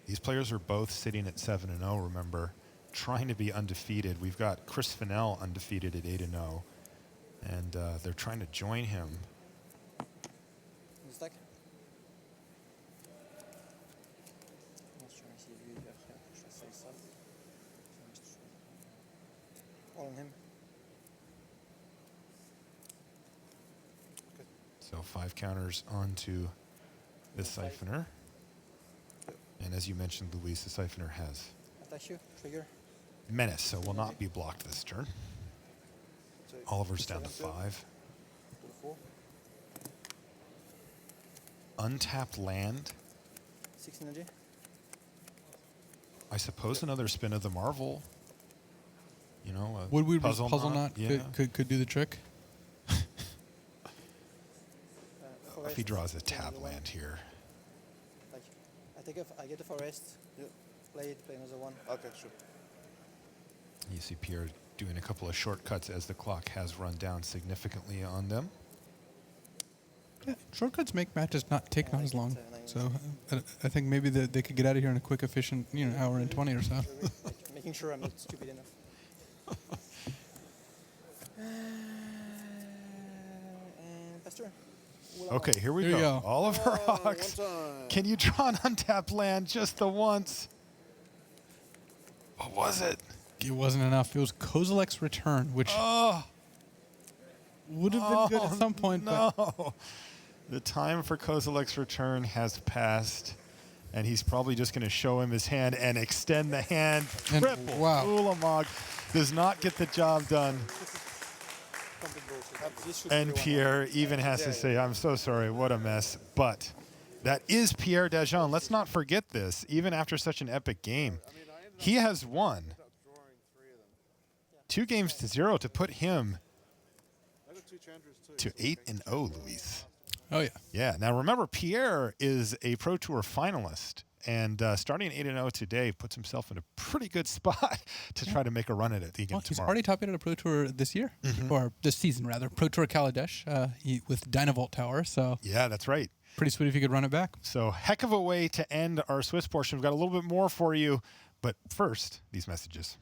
These players are both sitting at 7-0, remember, trying to be undefeated. We've got Chris Fennell undefeated at 8-0, and they're trying to join him. Stack. Not sure I see you here. Should I say so? All on him. So 5 counters onto the Siphoner. And as you mentioned, Luis, the Siphoner has Attack you. Trigger. Menace, so will not be blocked this turn. Oliver's down to 5. To the 4. Untapped land. 6 energy. I suppose another spin of the Marvel. You know, a Would we puzzle knot? Yeah. could do the trick? If he draws a tap land here. Like, I get the forest. Yep. Play another one. Okay, sure. You see Pierre doing a couple of shortcuts as the clock has run down significantly on them. Yeah, shortcuts make matches not take not as long. So I think maybe they could get out of here in a quick, efficient, hour and 20 or so. Like, making sure I'm not stupid enough. And Pastor. Okay, here we Here you go. go. Oliver Oh, Hawks. one time. Can you draw an untapped land just the once? What was it? It wasn't enough. It was Kozilek's Return, which would have been good at some point. But No. The time for Kozilek's return has passed, and he's probably just going to show him his hand and extend the hand. And Triple. wow. Ulamog does not get the job done. this should And be one. Pierre even has to say, I'm so sorry, what a mess. But that is Pierre Dagen. Let's not forget this, even after such an epic game. He has won 2 games to 0 to put him to 8-0, Luis. oh yeah, Yeah. Now remember, Pierre is a Pro Tour finalist, and starting 8-0 today puts himself in a pretty good spot to try to make a run at it again well, he's tomorrow. already top 8 at a Pro Tour this year, or this season rather. Pro Tour Kaladesh with Dynavolt Tower. So Yeah, that's right. pretty sweet if you could run it back. So heck of a way to end our Swiss portion. We've got a little bit more for you, but first, these messages.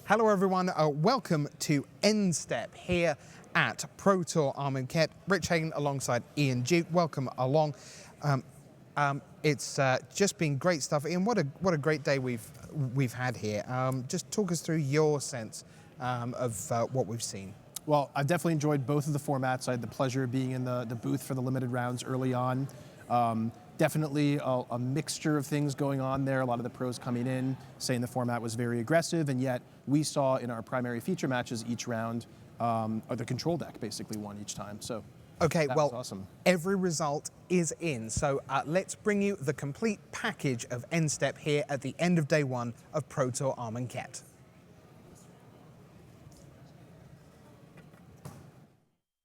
Hello everyone, welcome to End Step here at Pro Tour Amonkhet. Rich Hagen alongside Ian Duke, welcome along. It's just been great stuff. Ian, what a great day we've had here. Just talk us through your sense of what we've seen. Well, I've definitely enjoyed both of the formats. I had the pleasure of being in the booth for the limited rounds early on. Definitely a mixture of things going on there. A lot of the pros coming in saying the format was very aggressive, and yet we saw in our primary feature matches each round, or the control deck basically won each time. So okay, that well, was awesome. Every result is in. So let's bring you the complete package of End Step here at the end of day one of Pro Tour Amonkhet.